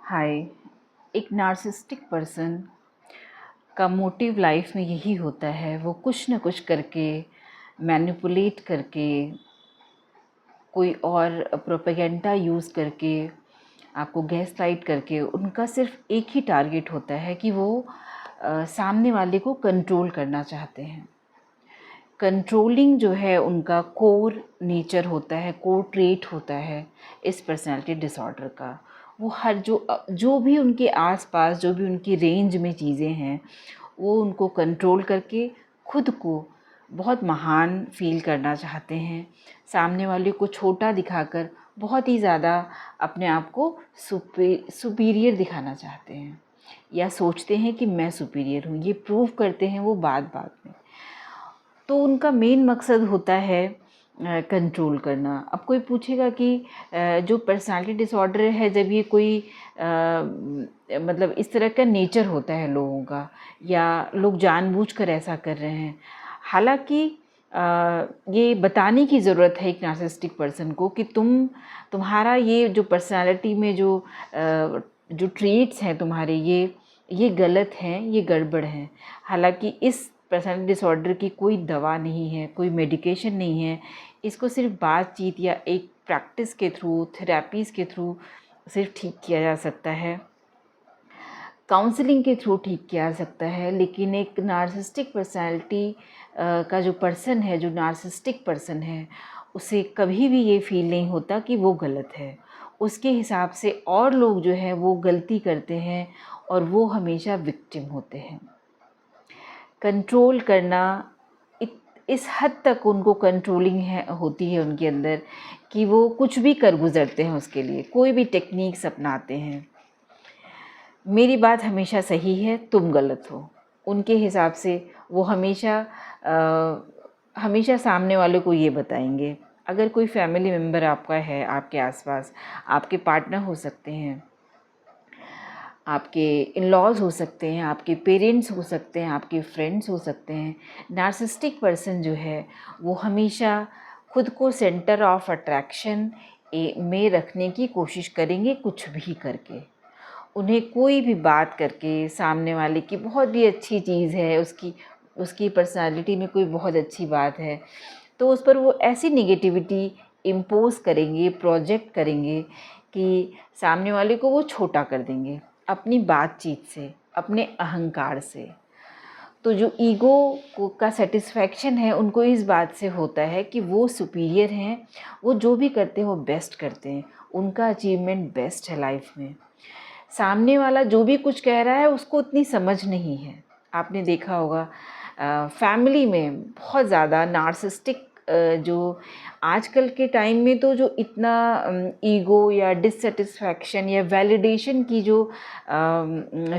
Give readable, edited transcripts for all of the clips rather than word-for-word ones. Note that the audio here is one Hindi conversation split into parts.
हाय। एक नार्सिसिस्टिक पर्सन का मोटिव लाइफ में यही होता है, वो कुछ न कुछ करके, मैनिपुलेट करके, कोई और प्रोपेगेंडा यूज़ करके, आपको गैसलाइट करके, उनका सिर्फ एक ही टारगेट होता है कि वो सामने वाले को कंट्रोल करना चाहते हैं। कंट्रोलिंग जो है उनका कोर नेचर होता है, कोर ट्रेट होता है इस पर्सनालिटी डिसऑर्डर का। वो हर जो भी उनके आसपास, जो भी उनकी रेंज में चीज़ें हैं, वो उनको कंट्रोल करके खुद को बहुत महान फील करना चाहते हैं। सामने वाले को छोटा दिखाकर बहुत ही ज़्यादा अपने आप को सुपीरियर दिखाना चाहते हैं, या सोचते हैं कि मैं सुपीरियर हूँ। ये प्रूव करते हैं वो बात बात में। तो उनका मेन मकसद होता है कंट्रोल करना। अब कोई पूछेगा कि जो पर्सनालिटी डिसऑर्डर है, जब ये कोई मतलब इस तरह का नेचर होता है लोगों का, या लोग जानबूझकर ऐसा कर रहे हैं, हालांकि ये बताने की ज़रूरत है एक नार्सिसिस्टिक पर्सन को कि तुम्हारा ये जो पर्सनालिटी में जो ट्रेट्स हैं तुम्हारे, ये गलत हैं, ये गड़बड़ हैं। हालांकि इस पर्सनालिटी डिसऑर्डर की कोई दवा नहीं है, कोई मेडिकेशन नहीं है। इसको सिर्फ बातचीत या एक प्रैक्टिस के थ्रू, थेरेपीज़ के थ्रू सिर्फ ठीक किया जा सकता है, काउंसलिंग के थ्रू ठीक किया जा सकता है। लेकिन एक नार्सिसिस्टिक पर्सनालिटी का जो पर्सन है, जो नार्सिसिस्टिक पर्सन है, उसे कभी भी ये फील नहीं होता कि वो गलत है। उसके हिसाब से और लोग जो है वो गलती करते हैं और वो हमेशा विक्टिम होते हैं। कंट्रोल करना इस हद तक उनको कंट्रोलिंग होती है उनके अंदर कि वो कुछ भी कर गुज़रते हैं, उसके लिए कोई भी टेक्निक्स अपनाते हैं। मेरी बात हमेशा सही है, तुम गलत हो, उनके हिसाब से वो हमेशा सामने वाले को ये बताएंगे। अगर कोई फैमिली मेम्बर आपका है आपके आसपास, आपके पार्टनर हो सकते हैं, आपके इन-लॉज़ हो सकते हैं, आपके पेरेंट्स हो सकते हैं, आपके फ्रेंड्स हो सकते हैं। नार्सिसिस्टिक पर्सन जो है वो हमेशा खुद को सेंटर ऑफ अट्रैक्शन में रखने की कोशिश करेंगे, कुछ भी करके। उन्हें कोई भी बात करके, सामने वाले की बहुत ही अच्छी चीज़ है, उसकी उसकी पर्सनालिटी में कोई बहुत अच्छी बात है, तो उस पर वो ऐसी नेगेटिविटी इम्पोज़ करेंगे, प्रोजेक्ट करेंगे कि सामने वाले को वो छोटा कर देंगे अपनी बातचीत से, अपने अहंकार से। तो जो ईगो को का सेटिस्फैक्शन है, उनको इस बात से होता है कि वो सुपीरियर हैं, वो जो भी करते हैं वो बेस्ट करते हैं, उनका अचीवमेंट बेस्ट है लाइफ में। सामने वाला जो भी कुछ कह रहा है उसको उतनी समझ नहीं है। आपने देखा होगा फैमिली में बहुत ज़्यादा नार्सिसिस्टिक जो आजकल के टाइम में, तो जो इतना ईगो या डिससेटिस्फैक्शन या वैलिडेशन की जो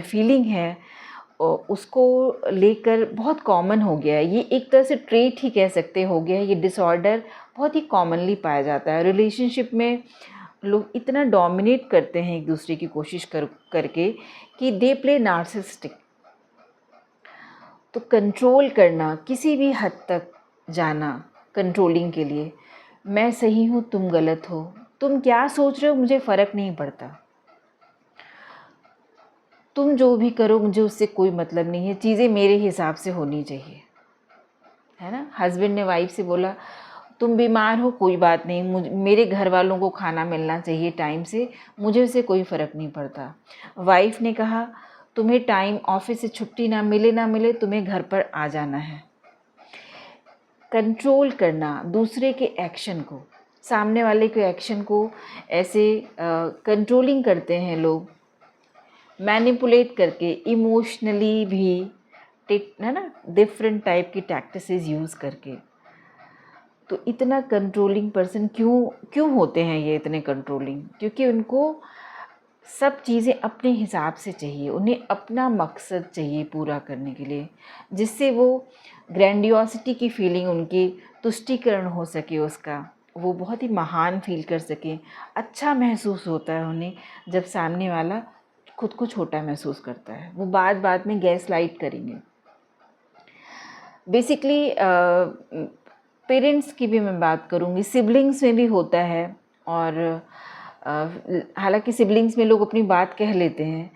फीलिंग है, उसको लेकर बहुत कॉमन हो गया है। ये एक तरह से ट्रेट ही कह सकते हो गया है। ये डिसऑर्डर बहुत ही कॉमनली पाया जाता है रिलेशनशिप में। लोग इतना डोमिनेट करते हैं एक दूसरे की कोशिश करके कि दे प्ले नार्सिसिस्टिक। तो कंट्रोल करना, किसी भी हद तक जाना कंट्रोलिंग के लिए, मैं सही हूँ तुम गलत हो, तुम क्या सोच रहे हो मुझे फ़र्क नहीं पड़ता, तुम जो भी करो मुझे उससे कोई मतलब नहीं है, चीज़ें मेरे हिसाब से होनी चाहिए, है ना। हस्बैंड ने वाइफ से बोला तुम बीमार हो, कोई बात नहीं, मेरे घर वालों को खाना मिलना चाहिए टाइम से, मुझे उससे कोई फ़र्क नहीं पड़ता। वाइफ ने कहा तुम्हें टाइम ऑफिस से छुट्टी ना मिले ना मिले, तुम्हें घर पर आ जाना है। कंट्रोल करना दूसरे के एक्शन को, सामने वाले के एक्शन को ऐसे कंट्रोलिंग करते हैं लोग, मैनिपुलेट करके, इमोशनली भी, है ना, डिफरेंट टाइप की टैक्टिसेस यूज़ करके। तो इतना कंट्रोलिंग पर्सन क्यों क्यों होते हैं ये इतने कंट्रोलिंग? क्योंकि उनको सब चीज़ें अपने हिसाब से चाहिए, उन्हें अपना मकसद चाहिए पूरा करने के लिए, जिससे वो ग्रैंडियोसिटी की फीलिंग, उनकी तुष्टिकरण हो सके उसका, वो बहुत ही महान फील कर सकें। अच्छा महसूस होता है उन्हें जब सामने वाला खुद को छोटा महसूस करता है। वो बात बात में गैस लाइट करेंगे। बेसिकली पेरेंट्स की भी मैं बात करूँगी, सिबलिंग्स में भी होता है, और हालांकि सिबलिंग्स में लोग अपनी बात कह लेते हैं,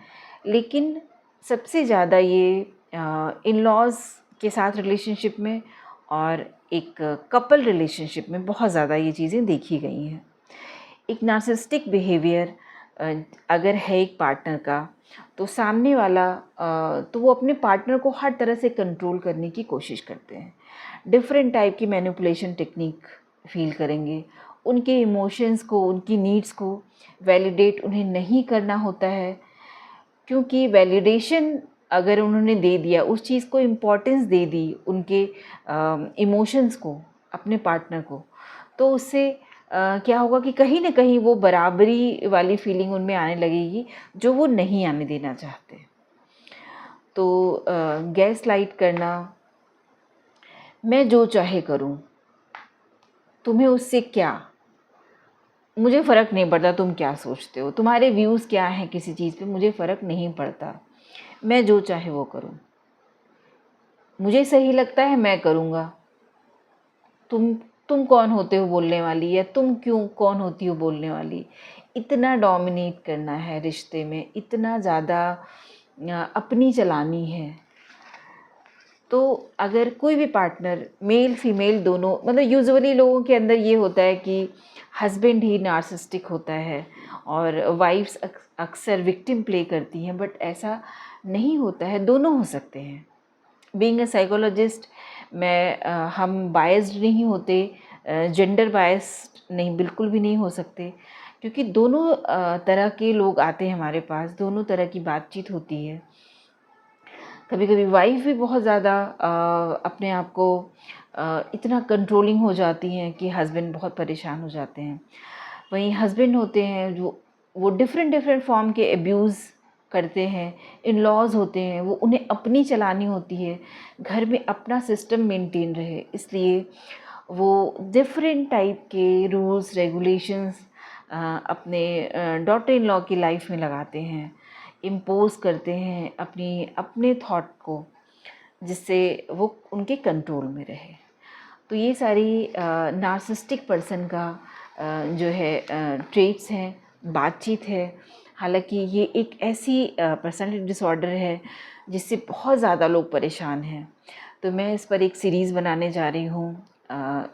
लेकिन सबसे ज़्यादा ये इन लॉज़ के साथ रिलेशनशिप में और एक कपल रिलेशनशिप में बहुत ज़्यादा ये चीज़ें देखी गई हैं। एक नार्सिसिस्टिक बिहेवियर अगर है एक पार्टनर का, तो सामने वाला तो वो अपने पार्टनर को हर तरह से कंट्रोल करने की कोशिश करते हैं। डिफरेंट टाइप की मैनिपुलेशन टेक्निक फील करेंगे, उनके इमोशंस को, उनकी नीड्स को वैलिडेट उन्हें नहीं करना होता है, क्योंकि वैलिडेशन अगर उन्होंने दे दिया, उस चीज़ को इम्पोर्टेंस दे दी, उनके इमोशंस को, अपने पार्टनर को, तो उससे क्या होगा कि कहीं ना कहीं वो बराबरी वाली फीलिंग उनमें आने लगेगी, जो वो नहीं आने देना चाहते। तो गैस लाइट करना, मैं जो चाहे करूं, तुम्हें उससे क्या, मुझे फ़र्क नहीं पड़ता तुम क्या सोचते हो, तुम्हारे व्यूज़ क्या हैं किसी चीज़ पे, मुझे फ़र्क नहीं पड़ता, मैं जो चाहे वो करूं, मुझे सही लगता है मैं करूँगा, तुम कौन होते हो बोलने वाली, या तुम क्यों कौन होती हो बोलने वाली। इतना डोमिनेट करना है रिश्ते में, इतना ज़्यादा अपनी चलानी है। तो अगर कोई भी पार्टनर, मेल फीमेल दोनों, मतलब यूजुअली लोगों के अंदर ये होता है कि हस्बैंड ही नार्सिसिस्टिक होता है और वाइफ्स अक्सर विक्टिम प्ले करती हैं, बट ऐसा नहीं होता है, दोनों हो सकते हैं। बीइंग अ साइकोलॉजिस्ट, हम बायस्ड नहीं होते, जेंडर बायस्ड नहीं, बिल्कुल भी नहीं हो सकते, क्योंकि दोनों तरह के लोग आते हैं हमारे पास, दोनों तरह की बातचीत होती है। कभी कभी वाइफ भी बहुत ज़्यादा अपने आप को इतना कंट्रोलिंग हो जाती हैं कि हस्बैंड बहुत परेशान हो जाते हैं। वहीं हस्बैंड होते हैं जो वो डिफरेंट डिफरेंट फॉर्म के एब्यूज़ करते हैं। इन लॉज होते हैं, वो उन्हें अपनी चलानी होती है, घर में अपना सिस्टम मेंटेन रहे, इसलिए वो डिफरेंट टाइप के रूल्स रेगुलेशंस अपने डॉटर इन लॉ की लाइफ में लगाते हैं, इम्पोज करते हैं अपने थॉट को, जिससे वो उनके कंट्रोल में रहे। तो ये सारी नार्सिसिस्टिक पर्सन का जो है ट्रेट्स हैं, बातचीत है। हालांकि ये एक ऐसी पर्सनालिटी डिसऑर्डर है जिससे बहुत ज़्यादा लोग परेशान हैं। तो मैं इस पर एक सीरीज़ बनाने जा रही हूँ,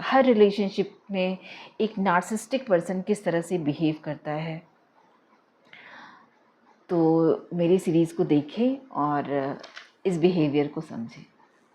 हर रिलेशनशिप में एक नार्सिसिस्टिक पर्सन किस तरह से बिहेव करता है। तो मेरी सीरीज़ को देखें और इस बिहेवियर को समझें।